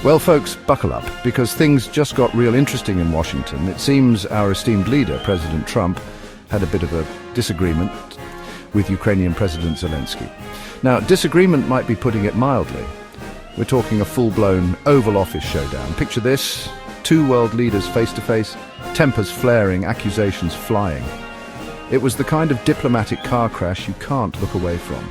Well, folks, buckle up, because things just got real interesting in Washington. It seems our esteemed leader, President Trump, had a bit of a disagreement with Ukrainian President Zelensky. Now, disagreement might be putting it mildly. We're talking a full-blown Oval Office showdown. Picture this: two world leaders face-to-face, tempers flaring, accusations flying. It was the kind of diplomatic car crash you can't look away from.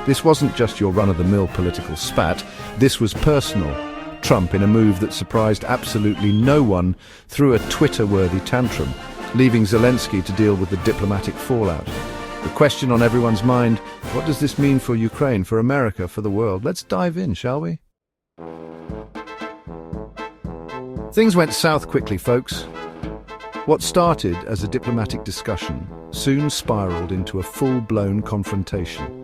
This wasn't just your run-of-the-mill political spat. This was personal. Trump, in a move that surprised absolutely no one, threw a Twitter-worthy tantrum, leaving Zelensky to deal with the diplomatic fallout. The question on everyone's mind: what does this mean for Ukraine, for America, for the world? Let's dive in, shall we? Things went south quickly, folks. What started as a diplomatic discussion soon spiraled into a full-blown confrontation.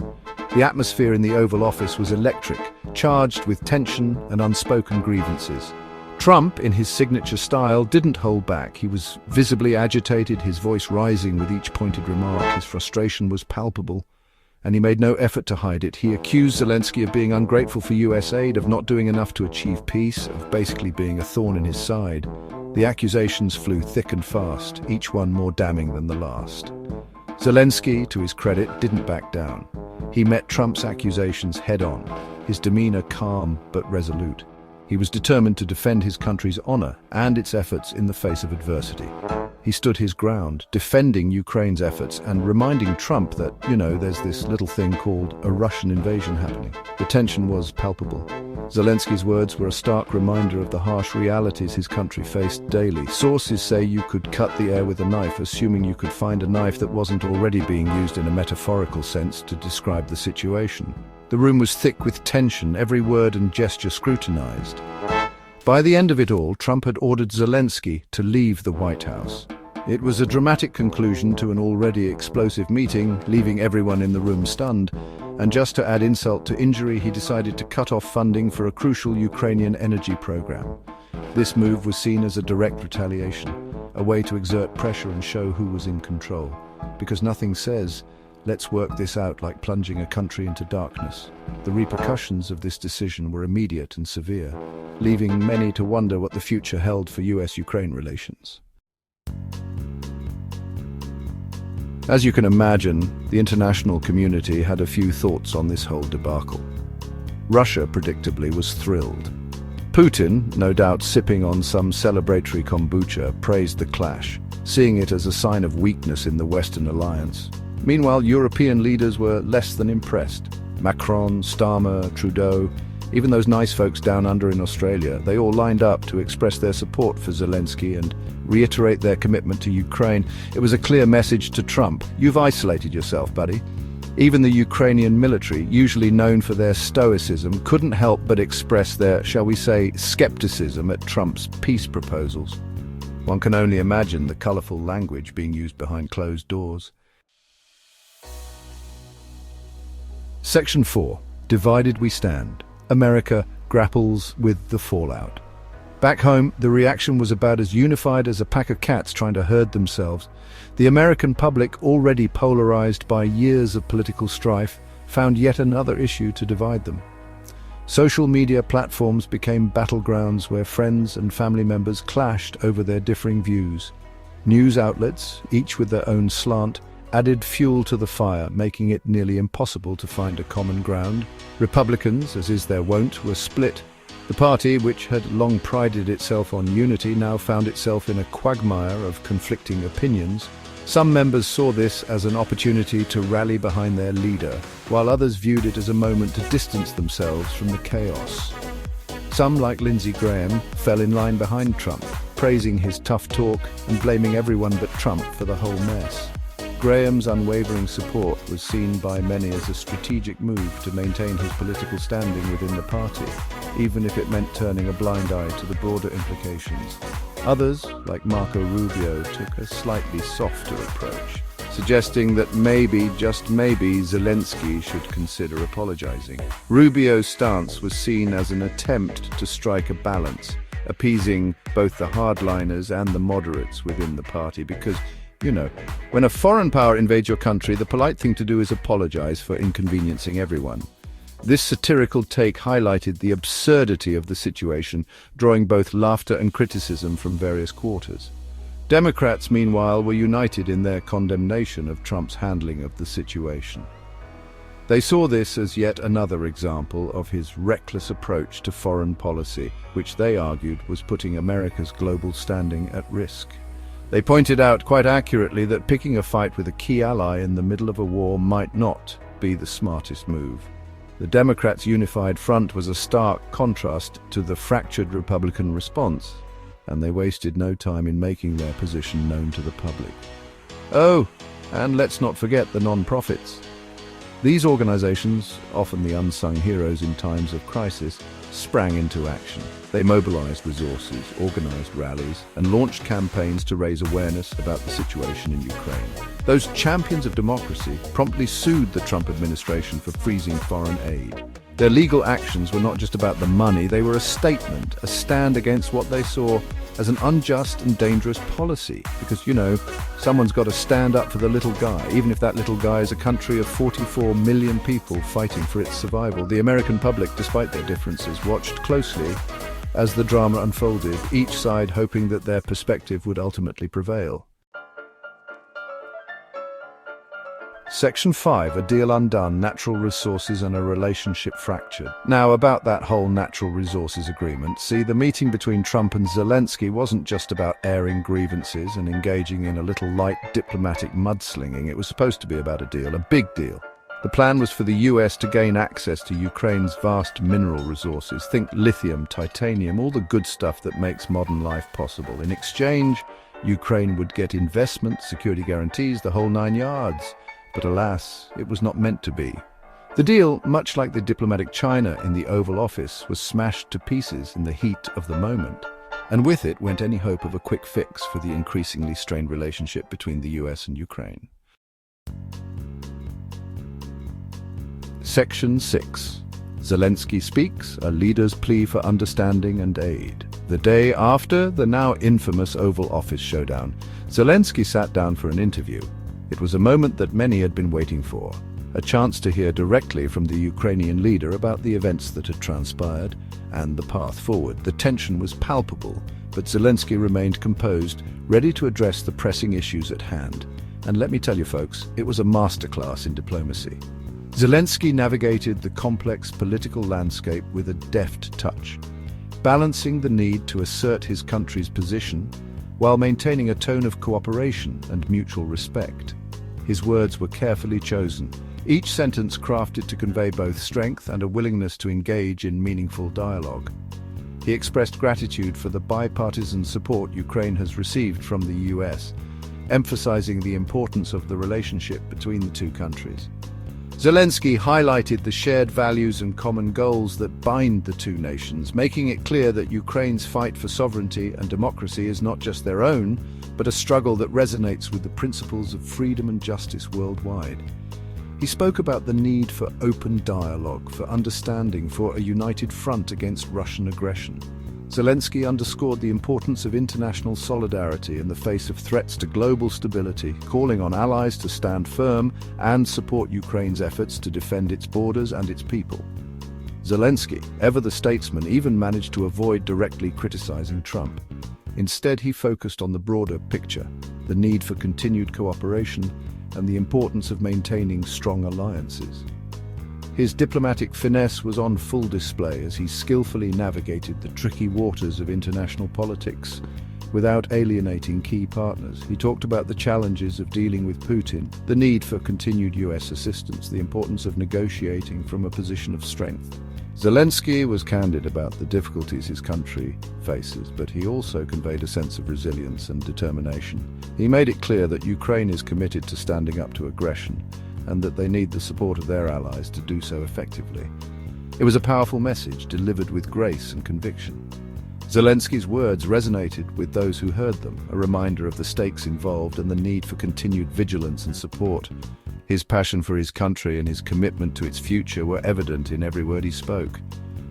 The atmosphere in the Oval Office was electric, charged with tension and unspoken grievances. Trump, in his signature style, didn't hold back. He was visibly agitated, his voice rising with each pointed remark. His frustration was palpable, and he made no effort to hide it. He accused Zelensky of being ungrateful for US aid, of not doing enough to achieve peace, of basically being a thorn in his side. The accusations flew thick and fast, each one more damning than the last. Zelensky, to his credit, didn't back down. He met Trump's accusations head-on, his demeanor calm but resolute. He was determined to defend his country's honor and its efforts in the face of adversity. He stood his ground, defending Ukraine's efforts and reminding Trump that, there's this little thing called a Russian invasion happening. The tension was palpable. Zelensky's words were a stark reminder of the harsh realities his country faced daily. Sources say you could cut the air with a knife, assuming you could find a knife that wasn't already being used in a metaphorical sense to describe the situation. The room was thick with tension, every word and gesture scrutinized. By the end of it all, Trump had ordered Zelensky to leave the White House. It was a dramatic conclusion to an already explosive meeting, leaving everyone in the room stunned. And just to add insult to injury, he decided to cut off funding for a crucial Ukrainian energy program. This move was seen as a direct retaliation, a way to exert pressure and show who was in control. Because nothing says, "Let's work this out," like plunging a country into darkness. The repercussions of this decision were immediate and severe, leaving many to wonder what the future held for US-Ukraine relations. As you can imagine, the international community had a few thoughts on this whole debacle. Russia, predictably, was thrilled. Putin, no doubt sipping on some celebratory kombucha, praised the clash, seeing it as a sign of weakness in the Western alliance. Meanwhile, European leaders were less than impressed. Macron, Starmer, Trudeau, even those nice folks down under in Australia, they all lined up to express their support for Zelensky and reiterate their commitment to Ukraine. It was a clear message to Trump: you've isolated yourself, buddy. Even the Ukrainian military, usually known for their stoicism, couldn't help but express their, shall we say, skepticism at Trump's peace proposals. One can only imagine the colorful language being used behind closed doors. Section 4. Divided we stand. America grapples with the fallout. Back home, the reaction was about as unified as a pack of cats trying to herd themselves. The American public, already polarized by years of political strife, found yet another issue to divide them. Social media platforms became battlegrounds where friends and family members clashed over their differing views. News outlets, each with their own slant, added fuel to the fire, making it nearly impossible to find a common ground. Republicans, as is their wont, were split. The party, which had long prided itself on unity, now found itself in a quagmire of conflicting opinions. Some members saw this as an opportunity to rally behind their leader, while others viewed it as a moment to distance themselves from the chaos. Some, like Lindsey Graham, fell in line behind Trump, praising his tough talk and blaming everyone but Trump for the whole mess. Graham's unwavering support was seen by many as a strategic move to maintain his political standing within the party, even if it meant turning a blind eye to the broader implications. Others, like Marco Rubio, took a slightly softer approach, suggesting that maybe, just maybe, Zelensky should consider apologizing. Rubio's stance was seen as an attempt to strike a balance, appeasing both the hardliners and the moderates within the party, because when a foreign power invades your country, the polite thing to do is apologize for inconveniencing everyone. This satirical take highlighted the absurdity of the situation, drawing both laughter and criticism from various quarters. Democrats, meanwhile, were united in their condemnation of Trump's handling of the situation. They saw this as yet another example of his reckless approach to foreign policy, which they argued was putting America's global standing at risk. They pointed out quite accurately that picking a fight with a key ally in the middle of a war might not be the smartest move. The Democrats' unified front was a stark contrast to the fractured Republican response, and they wasted no time in making their position known to the public. Oh, and let's not forget the non-profits. These organizations, often the unsung heroes in times of crisis, sprang into action. They mobilized resources, organized rallies, and launched campaigns to raise awareness about the situation in Ukraine. Those champions of democracy promptly sued the Trump administration for freezing foreign aid. Their legal actions were not just about the money, they were a statement, a stand against what they saw as an unjust and dangerous policy. Because, someone's got to stand up for the little guy, even if that little guy is a country of 44 million people fighting for its survival. The American public, despite their differences, watched closely as the drama unfolded, each side hoping that their perspective would ultimately prevail. Section 5, a deal undone, natural resources and a relationship fractured. Now, about that whole natural resources agreement, see, the meeting between Trump and Zelensky wasn't just about airing grievances and engaging in a little light diplomatic mudslinging. It was supposed to be about a deal, a big deal. The plan was for the US to gain access to Ukraine's vast mineral resources. Think lithium, titanium, all the good stuff that makes modern life possible. In exchange, Ukraine would get investment, security guarantees, the whole 9 yards. But alas, it was not meant to be. The deal, much like the diplomatic china in the Oval Office, was smashed to pieces in the heat of the moment. And with it went any hope of a quick fix for the increasingly strained relationship between the US and Ukraine. Section 6. Zelensky speaks, a leader's plea for understanding and aid. The day after the now infamous Oval Office showdown, Zelensky sat down for an interview. It was a moment that many had been waiting for, a chance to hear directly from the Ukrainian leader about the events that had transpired and the path forward. The tension was palpable, but Zelensky remained composed, ready to address the pressing issues at hand. And let me tell you folks, it was a masterclass in diplomacy. Zelensky navigated the complex political landscape with a deft touch, balancing the need to assert his country's position while maintaining a tone of cooperation and mutual respect. His words were carefully chosen, each sentence crafted to convey both strength and a willingness to engage in meaningful dialogue. He expressed gratitude for the bipartisan support Ukraine has received from the US, emphasizing the importance of the relationship between the two countries. Zelensky highlighted the shared values and common goals that bind the two nations, making it clear that Ukraine's fight for sovereignty and democracy is not just their own, but a struggle that resonates with the principles of freedom and justice worldwide. He spoke about the need for open dialogue, for understanding, for a united front against Russian aggression. Zelensky underscored the importance of international solidarity in the face of threats to global stability, calling on allies to stand firm and support Ukraine's efforts to defend its borders and its people. Zelensky, ever the statesman, even managed to avoid directly criticizing Trump. Instead, he focused on the broader picture, the need for continued cooperation and the importance of maintaining strong alliances. His diplomatic finesse was on full display as he skillfully navigated the tricky waters of international politics without alienating key partners. He talked about the challenges of dealing with Putin, the need for continued US assistance, the importance of negotiating from a position of strength. Zelensky was candid about the difficulties his country faces, but he also conveyed a sense of resilience and determination. He made it clear that Ukraine is committed to standing up to aggression, and that they need the support of their allies to do so effectively. It was a powerful message, delivered with grace and conviction. Zelensky's words resonated with those who heard them, a reminder of the stakes involved and the need for continued vigilance and support. His passion for his country and his commitment to its future were evident in every word he spoke.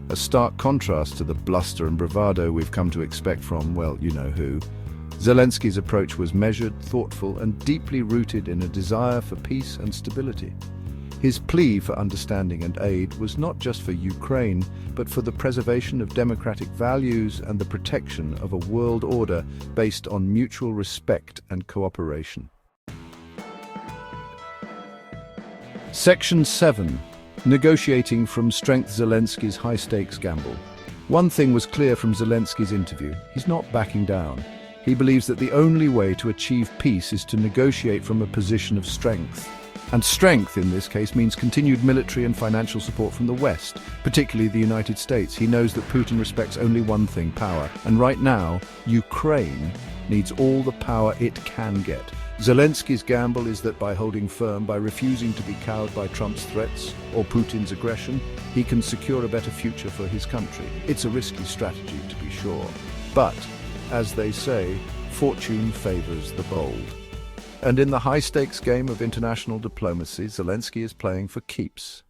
A stark contrast to the bluster and bravado we've come to expect from, well, you know who. Zelensky's approach was measured, thoughtful, and deeply rooted in a desire for peace and stability. His plea for understanding and aid was not just for Ukraine, but for the preservation of democratic values and the protection of a world order based on mutual respect and cooperation. Section 7. Negotiating from strength. Zelensky's high-stakes gamble. One thing was clear from Zelensky's interview: he's not backing down. He believes that the only way to achieve peace is to negotiate from a position of strength. And strength, in this case, means continued military and financial support from the West, particularly the United States. He knows that Putin respects only one thing: power. And right now, Ukraine needs all the power it can get. Zelensky's gamble is that by holding firm, by refusing to be cowed by Trump's threats or Putin's aggression, he can secure a better future for his country. It's a risky strategy, to be sure. But, as they say, fortune favors the bold. And in the high-stakes game of international diplomacy, Zelensky is playing for keeps.